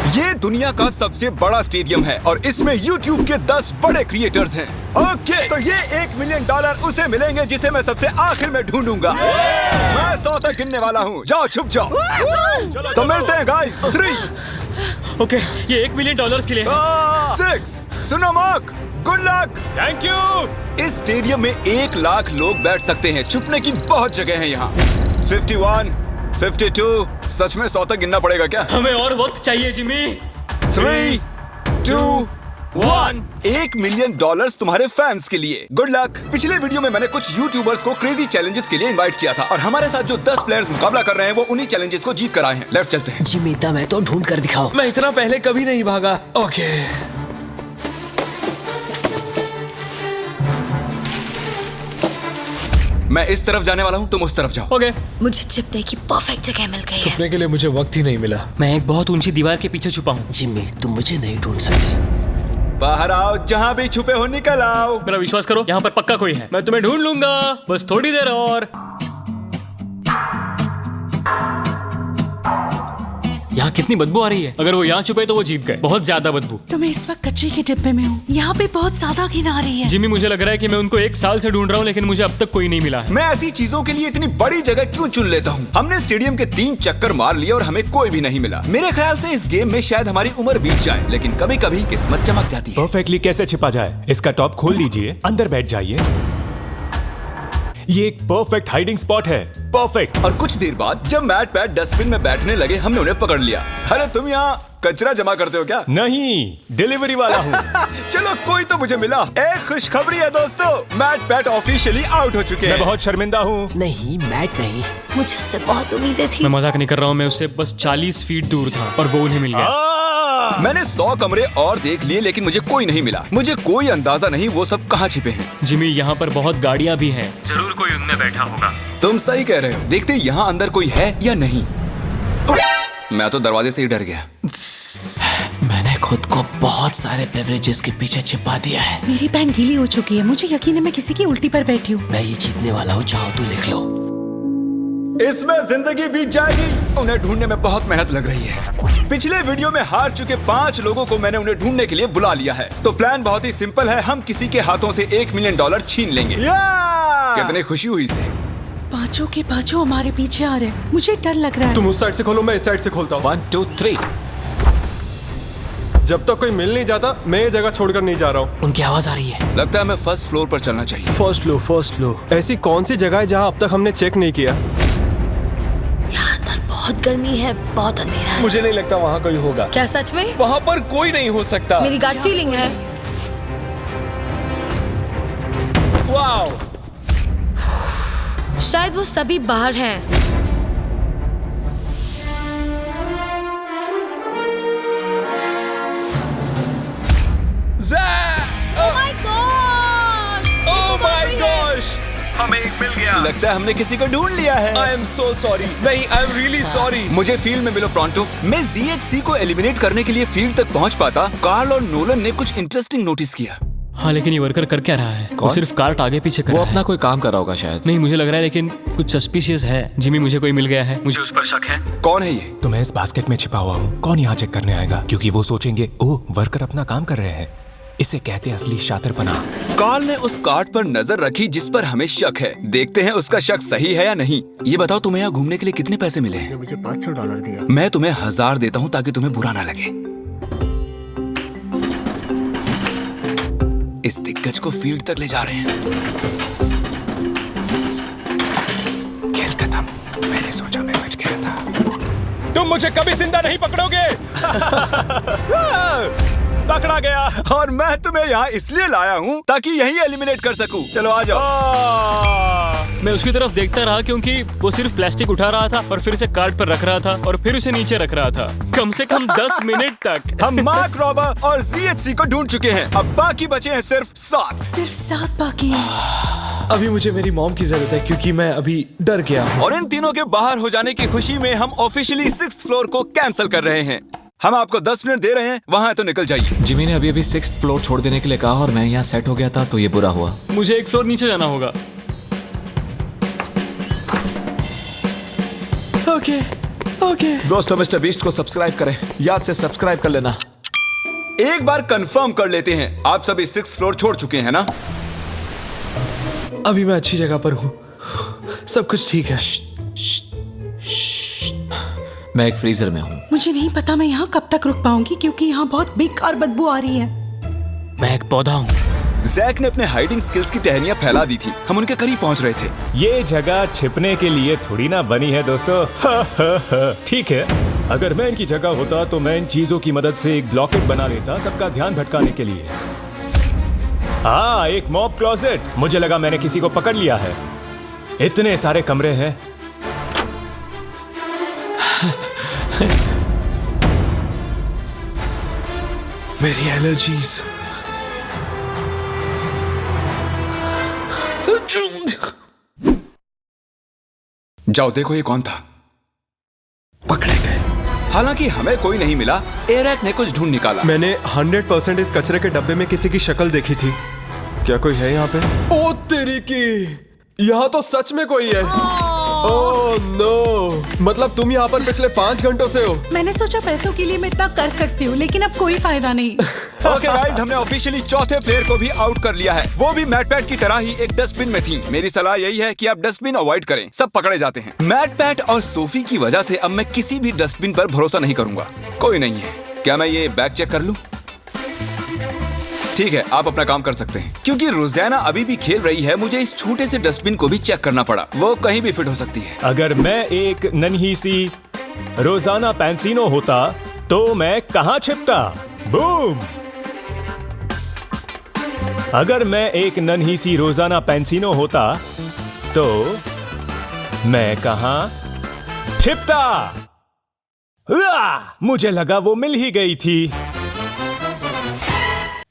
ये दुनिया का सबसे बड़ा स्टेडियम है और इसमें YouTube के 10 बड़े क्रिएटर्स हैं। ओके, तो ये $1 मिलियन उसे मिलेंगे जिसे मैं सबसे आखिर में ढूंढूंगा। मैं 100 तक गिनने वाला हूँ। जाओ छुप जाओ। तो मिलते हैं गाइस। 3 ओके, ये $1 मिलियन के लिए है। 6 सुनो mark, good luck. Thank you. इस स्टेडियम में 1 लाख लोग बैठ सकते हैं। छुपने की बहुत जगह है यहाँ। 51, 52, सच में 100 तक गिनना पड़ेगा क्या? हमें और वक्त चाहिए जिमी। 3, 2, 1। $1 मिलियन तुम्हारे फैंस के लिए। Good luck. पिछले वीडियो में मैंने कुछ यूट्यूबर्स को क्रेजी चैलेंजेस के लिए इनवाइट किया था और हमारे साथ जो 10 प्लेयर्स मुकाबला कर रहे हैं वो उन्हीं चैलेंजेस को जीत कर आए हैं। लेफ्ट चलते हैं। जिमी, दम है तो ढूंढ कर दिखाओ। मैं इतना पहले कभी नहीं भागा। ओके, मैं इस तरफ जाने वाला हूँ, तुम उस तरफ जाओ। ओके। मुझे छिपने की परफेक्ट जगह मिल गई है। छुपने के लिए मुझे वक्त ही नहीं मिला। मैं एक बहुत ऊंची दीवार के पीछे छुपा हूँ। जिमी, तुम मुझे नहीं ढूंढ सकते। बाहर आओ, जहाँ भी छुपे हो निकल आओ। मेरा विश्वास करो, यहाँ पर पक्का कोई है। मैं तुम्हें ढूंढ लूंगा, बस थोड़ी देर और। यहाँ कितनी बदबू आ रही है। अगर वो यहाँ छुपे तो वो जीत गए। बहुत ज्यादा बदबू। तो मैं इस वक्त कचरे के डिब्बे में हूँ। यहाँ पे बहुत ज्यादा घिन आ रही है। जिमी, मुझे लग रहा है कि मैं उनको 1 साल से ढूंढ रहा हूँ लेकिन मुझे अब तक कोई नहीं मिला है। मैं ऐसी चीजों के लिए इतनी बड़ी जगह क्यों चुन लेता हूँ? हमने स्टेडियम के 3 चक्कर मार लिए और हमें कोई भी नहीं मिला। मेरे ख्याल से इस गेम में शायद हमारी उम्र बीत जाए, लेकिन कभी कभी किस्मत चमक जाती है। परफेक्टली कैसे छिपा जाए? इसका टॉप खोल लीजिए, अंदर बैठ जाइए। ये एक परफेक्ट हाइडिंग स्पॉट है। परफेक्ट। और कुछ देर बाद जब मैट पैट डस्टबिन में बैठने लगे, हमने उन्हें पकड़ लिया। अरे तुम यहाँ कचरा जमा करते हो क्या? नहीं, डिलीवरी वाला हूँ। चलो, कोई तो मुझे मिला। एक खुशखबरी है दोस्तों, मैट पैट ऑफिशियली आउट हो चुके मैं हैं। बहुत शर्मिंदा हूँ। नहीं, मैट नहीं। मुझे उससे बहुत उम्मीदें थी। मैं मजाक नहीं कर रहा हूँ, मैं उससे बस 40 फीट दूर था और वो उन्हें मिल गया। मैंने 100 कमरे और देख लिए लेकिन मुझे कोई नहीं मिला। मुझे कोई अंदाजा नहीं वो सब कहाँ छिपे हैं। जिमी, यहाँ पर बहुत गाड़ियाँ भी हैं। जरूर कोई उनमें बैठा होगा। तुम सही कह रहे हो। देखते हैं यहाँ अंदर कोई है या नहीं। मैं तो दरवाजे से ही डर गया। मैंने खुद को बहुत सारे बेवरेजेस के पीछे छिपा दिया है। मेरी पैंट गीली हो चुकी है। मुझे यकीन है मैं किसी की उल्टी पर बैठी हूँ। मैं ये जीतने वाला हूँ, चाहो तो लिख लो। इसमें जिंदगी बीत जाएगी। उन्हें ढूंढने में बहुत मेहनत लग रही है। पिछले वीडियो में हार चुके 5 लोगों को मैंने उन्हें ढूंढने के लिए बुला लिया है। तो प्लान बहुत ही सिंपल है। हम किसी के हाथों से $1 मिलियन छीन लेंगे। कितनी खुशी हुई इसे। पांचों के पांचों हमारे पीछे आ रहे हैं। मुझे डर लग रहा है। तुम उस साइड से खोलो, मैं इस साइड से खोलता हूँ। 1, 2, 3। जब तक कोई मिल नहीं जाता मैं ये जगह छोड़कर नहीं जा रहा हूँ। उनकी आवाज आ रही है। लगता है हमें फर्स्ट फ्लोर पर चलना चाहिए। First flow. ऐसी कौन सी जगह है जहाँ अब तक हमने चेक नहीं किया? यहाँ अंदर बहुत गर्मी है, बहुत अंधेरा है। मुझे नहीं लगता वहाँ कोई होगा। क्या सच में? वहाँ पर कोई नहीं हो सकता। मेरी गट फीलिंग है। वाओ, शायद वो सभी बाहर हैं। ओह माय गॉश, हमें एक मिल गया। लगता है हमने किसी को ढूंढ लिया है। I am so sorry. नहीं, आई एम रियली सॉरी। मुझे फील्ड में मिलो प्रॉन्टो। मैं ZHC को एलिमिनेट करने के लिए फील्ड तक पहुंच पाता। कार्ल और नोलन ने कुछ इंटरेस्टिंग नोटिस किया। हाँ, लेकिन ये वर्कर कर क्या रहा है? वो सिर्फ कार्ट आगे पीछे कर रहा है। कोई काम कर रहा होगा शायद। नहीं, मुझे लग रहा है लेकिन कुछ सस्पिशियस है। जिमी, मुझे कोई मिल गया है। मुझे उस पर शक है। कौन है ये? तो मैं इस बास्केट में छिपा हुआ हूँ। कौन यहाँ चेक करने आएगा? क्योंकि वो सोचेंगे ओह, वर्कर अपना काम कर रहे हैं। इसे कहते हैं असली शातिरपना। कार्ल ने उस कार्ड पर नजर रखी जिस पर हमें शक है। देखते हैं उसका शक सही है या नहीं। ये बताओ, तुम्हें यहाँ घूमने के लिए कितने पैसे मिले हैं? मुझे $500 दिया। मैं तुम्हें 1000 देता हूँ ताकि तुम्हें बुरा ना लगे। इस दिग्गज को फील्ड तक ले जा रहे हैं। खेल खत्म। मैंने सोचा मैं बच गया था। तुम मुझे कभी जिंदा नहीं पकड़ोगे। पकड़ा गया। और मैं तुम्हें यहाँ इसलिए लाया हूँ ताकि यही एलिमिनेट कर सकूं। चलो आ जाओ। मैं उसकी तरफ देखता रहा क्योंकि वो सिर्फ प्लास्टिक उठा रहा था और फिर उसे कार्ट पर रख रहा था और फिर उसे नीचे रख रहा था, कम से कम 10 मिनट तक। हम मार्क रॉबर और ZHC को ढूंढ चुके हैं। अब बाकी बचे हैं सिर्फ 7। सिर्फ 7 बाकी हैं। अभी मुझे मेरी मॉम की जरूरत है क्योंकि मैं अभी डर गया हूँ। और इन तीनों के बाहर हो जाने की खुशी में हम ऑफिशियली 6th फ्लोर को कैंसिल कर रहे हैं। हम आपको 10 मिनट दे रहे हैं, वहाँ है तो निकल जाइए। जिमी ने अभी 6th फ्लोर छोड़ देने के लिए कहा और मैं यहाँ सेट हो गया था तो ये बुरा हुआ। मुझे 1 फ्लोर नीचे जाना होगा। ओके, दोस्तों मिस्टर बीस्ट को सब्सक्राइब करें, याद से सब्सक्राइब कर लेना। एक बार कंफर्म कर लेते हैं, आप सभी 6th फ्लोर छोड़ चुके हैं ना? अभी मैं अच्छी जगह पर हूँ, सब कुछ ठीक है। मैं एक फ्रीजर में हूँ। मुझे नहीं पता मैं यहाँ कब तक रुक पाऊंगी क्योंकि यहाँ बहुत बेकार बदबू आ रही है। मैं एक पौधा हूँ। जैक ने अपने हाइडिंग स्किल्स की टहनियां फैला दी थी, हम उनके करीब पहुंच रहे थे। ये जगह छिपने के लिए थोड़ी ना बनी है दोस्तों। ठीक है, अगर मैं इनकी जगह होता तो मैं इन चीजों की मदद से एक ब्लॉकेट बना लेता सबका ध्यान भटकाने के लिए। हाँ, एक मॉब क्लोजेट। मुझे लगा मैंने किसी को पकड़ लिया है। इतने सारे कमरे हैं। मेरी एलर्जीज। जाओ देखो ये कौन था। पकड़े गए। हालांकि हमें कोई नहीं मिला, एरैक ने कुछ ढूंढ निकाला। मैंने 100% इस कचरे के डब्बे में किसी की शक्ल देखी थी। क्या कोई है यहाँ पे? ओ तेरी की, यहाँ तो सच में कोई है। ओह नो, मतलब तुम यहाँ पर पिछले 5 घंटों से हो। मैंने सोचा पैसों के लिए मैं इतना कर सकती हूँ, लेकिन अब कोई फायदा नहीं। ओके गाइस, हमने ऑफिशियली चौथे प्लेयर को भी आउट कर लिया है। वो भी मैट पैट की तरह ही एक डस्टबिन में थी। मेरी सलाह यही है कि आप डस्टबिन अवॉइड करें, सब पकड़े जाते हैं। मैट पैट और सोफी की वजह से अब मैं किसी भी डस्टबिन पर भरोसा नहीं करूंगा। कोई नहीं है। क्या मैं ये बैग चेक कर लूं? ठीक है, आप अपना काम कर सकते हैं। क्योंकि रोजाना अभी भी खेल रही है, मुझे इस छोटे से डस्टबिन को भी चेक करना पड़ा। वो कहीं भी फिट हो सकती है। अगर मैं एक नन्ही सी रोजाना पैंसिनो होता तो मैं कहाँ छिपता? बूम! अगर मैं एक नन्ही सी रोजाना पैंसिनो होता तो मैं कहाँ छिपता? मुझे लगा वो मिल ही गई थी।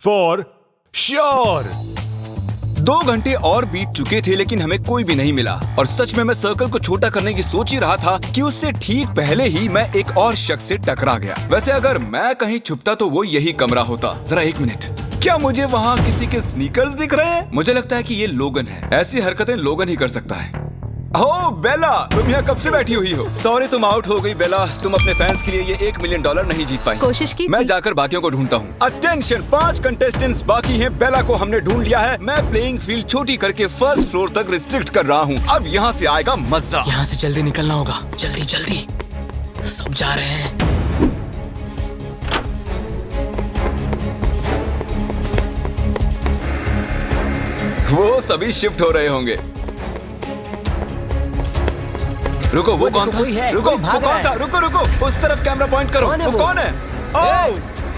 For sure. 2 घंटे और बीत चुके थे लेकिन हमें कोई भी नहीं मिला। और सच में मैं सर्कल को छोटा करने की सोच ही रहा था कि उससे ठीक पहले ही मैं एक और शख्स से टकरा गया। वैसे अगर मैं कहीं छुपता तो वो यही कमरा होता। जरा 1 मिनट, क्या मुझे वहाँ किसी के स्नीकर्स दिख रहे हैं? मुझे लगता है कि ये लोगन है। ऐसी हरकतें लोगन ही कर सकता है। ओह बेला, तुम यहाँ कब से बैठी हुई हो? सॉरी तुम आउट हो गई बेला। तुम अपने फैंस के लिए ये $1 मिलियन नहीं जीत पाई। कोशिश की मैं थी। जाकर बाकियों को ढूंढता हूँ। अटेंशन, 5 कंटेस्टेंट्स बाकी हैं। बेला को हमने ढूंढ लिया है। मैं प्लेइंग फील्ड छोटी करके 1st फ्लोर तक रिस्ट्रिक्ट कर रहा हूँ। अब यहाँ से आएगा मजा। यहाँ से जल्दी निकलना होगा। जल्दी जल्दी, सब जा रहे हैं। वो सभी शिफ्ट हो रहे होंगे। रुको, वो कौन था? रुको, वो कौन था? रुको रुको, उस तरफ कैमरा पॉइंट करो। वो कौन है?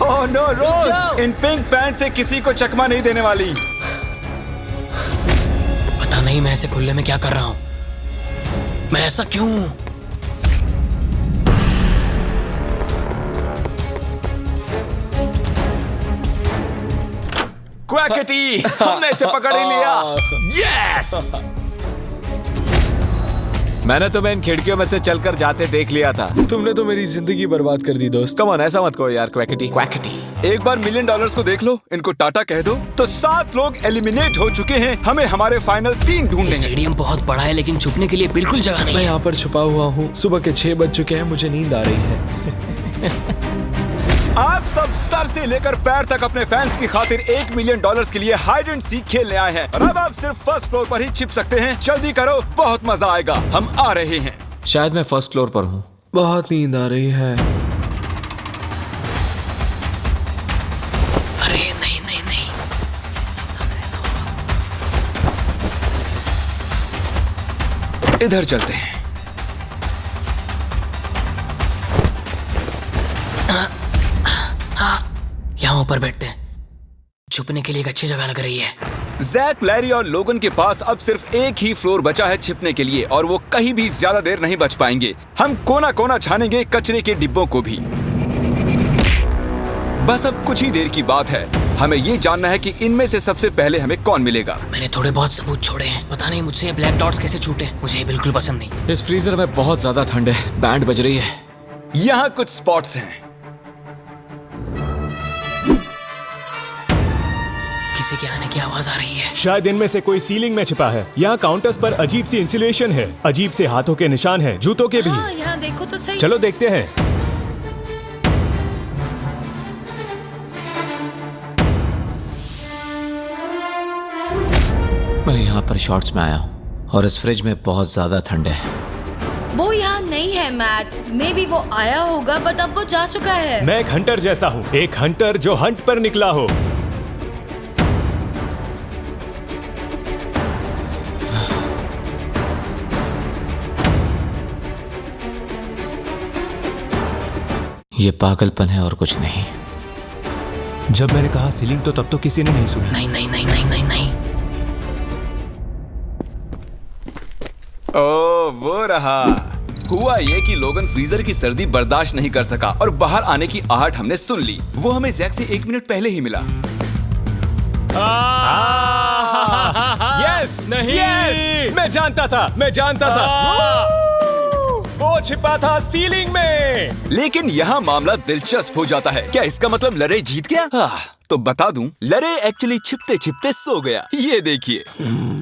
ओह नो, रोज इन पिंक पैंट से किसी को चकमा नहीं देने वाली। पता नहीं मैं ऐसे खुले में क्या कर रहा हूँ। मैं ऐसा क्यों? क्वैकेटी, हमने इसे पकड़ ही लिया। यस! मैंने तुम्हें इन खिड़कियों में से चलकर जाते देख लिया था। तुमने तो मेरी जिंदगी बर्बाद कर दी दोस्त। कम ऑन, ऐसा मत कहो यार। क्वैकेटी क्वैकेटी। एक बार $1 मिलियन को देख लो, इनको टाटा कह दो। तो 7 लोग एलिमिनेट हो चुके हैं। हमें हमारे फाइनल 3 ढूंढने हैं। स्टेडियम बहुत बड़ा है लेकिन छुपने के लिए बिल्कुल जगह नहीं मैं है। यहाँ पर छुपा हुआ हूँ। सुबह के 6 बज चुके हैं, मुझे नींद आ रही है। आप सब सर से लेकर पैर तक अपने फैंस की खातिर $1 मिलियन के लिए हाइड एंड सीक खेलने आए हैं। और अब आप सिर्फ 1st फ्लोर पर ही छिप सकते हैं। जल्दी करो, बहुत मजा आएगा। हम आ रहे हैं। शायद मैं 1st फ्लोर पर हूँ। बहुत नींद आ रही है। अरे नहीं नहीं नहीं, इधर चलते हैं। यहाँ ऊपर बैठते हैं। छुपने के लिए एक अच्छी जगह लग रही है। जैक, लैरी और लोगन के पास अब सिर्फ एक ही फ्लोर बचा है छिपने के लिए और वो कहीं भी ज्यादा देर नहीं बच पाएंगे। हम कोना कोना छानेंगे, कचरे के डिब्बों को भी। बस अब कुछ ही देर की बात है। हमें ये जानना है कि इनमें से सबसे पहले हमें कौन मिलेगा। मैंने थोड़े बहुत सबूत छोड़े हैं। पता नहीं मुझसे ये ब्लैक डॉट्स कैसे छूटे। मुझे ये बिल्कुल पसंद नहीं। इस फ्रीजर में बहुत ज्यादा ठंड है। बैंड बज रही है। यहाँ कुछ स्पॉट्स हैं। किसी के आने की आवाज आ रही है। शायद इनमें से कोई सीलिंग में छिपा है। यहाँ काउंटर्स पर अजीब सी इंसुलेशन है, अजीब से हाथों के निशान हैं, जूतों के भी। हाँ, यहाँ देखो तो सही। चलो देखते हैं। मैं यहाँ पर शॉर्ट्स में आया हूँ और इस फ्रिज में बहुत ज्यादा ठंड है। वो यहाँ नहीं है मैट। मे बी वो आया होगा बट अब वो जा चुका है। मैं एक हंटर जैसा हूँ, एक हंटर जो हंट पर निकला हो। ये पागलपन है और कुछ नहीं। जब मैंने कहा सीलिंग तो तब तो किसी ने नहीं सुना। नहीं नहीं नहीं नहीं नहीं नहीं। ओ वो रहा। हुआ ये कि लोगन फ्रीजर की सर्दी बर्दाश्त नहीं कर सका और बाहर आने की आहट हमने सुन ली। वो हमें जैक से 1 मिनट पहले ही मिला। यस नहीं, यस मैं जानता था। वो छिपा था सीलिंग में। लेकिन यहाँ मामला दिलचस्प हो जाता है। क्या इसका मतलब लरे जीत गया? तो बता दूं, लरे एक्चुअली छिपते छिपते सो गया। ये देखिए,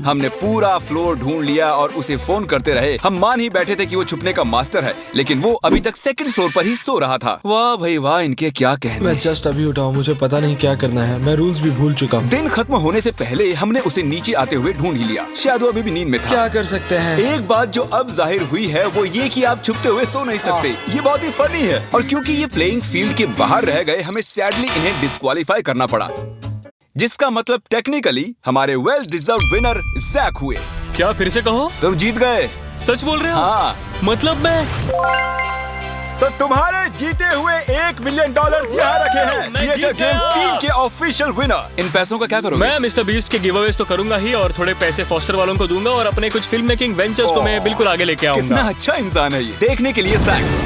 हमने पूरा फ्लोर ढूंढ लिया और उसे फोन करते रहे। हम मान ही बैठे थे कि वो छुपने का मास्टर है, लेकिन वो अभी तक 2nd फ्लोर पर ही सो रहा था। वाह भाई वाह, इनके क्या कहने। मैं जस्ट अभी उठा हूँ, मुझे पता नहीं क्या करना है। मैं रूल्स भी भूल चुका हूँ। दिन खत्म होने से पहले हमने उसे नीचे आते हुए ढूंढ ही लिया। शायद वो अभी भी नींद में था। क्या कर सकते हैं? एक बात जो अब जाहिर हुई है वो ये कि आप छुपते हुए सो नहीं सकते। ये बहुत ही फनी है। और क्योंकि ये प्लेइंग फील्ड के बाहर रह गए, हमें सैडली इन्हें डिस्क्वालीफाई करना पड़ा, जिसका मतलब टेक्निकली हमारे वेल डिजर्व्ड विनर जैक हुए। क्या फिर से कहो? तुम जीत गए। सच बोल रहे हो? हाँ। मतलब मैं तो तुम्हारे जीते हुए $1 मिलियन यहाँ रखे हैं। मैं क्रिएटर जीत गया। गेम्स टीम के ऑफिशियल विनर। इन पैसों का क्या करोगे? मैं मिस्टर बीस्ट के गिवअवेज तो करूंगा ही, और थोड़े पैसे फॉस्टर वालों को दूंगा, और अपने कुछ फिल्म मेकिंग वेंचर्स को मैं बिल्कुल आगे लेके आऊंगा। कितना अच्छा इंसान है ये। देखने के लिए थैंक्स।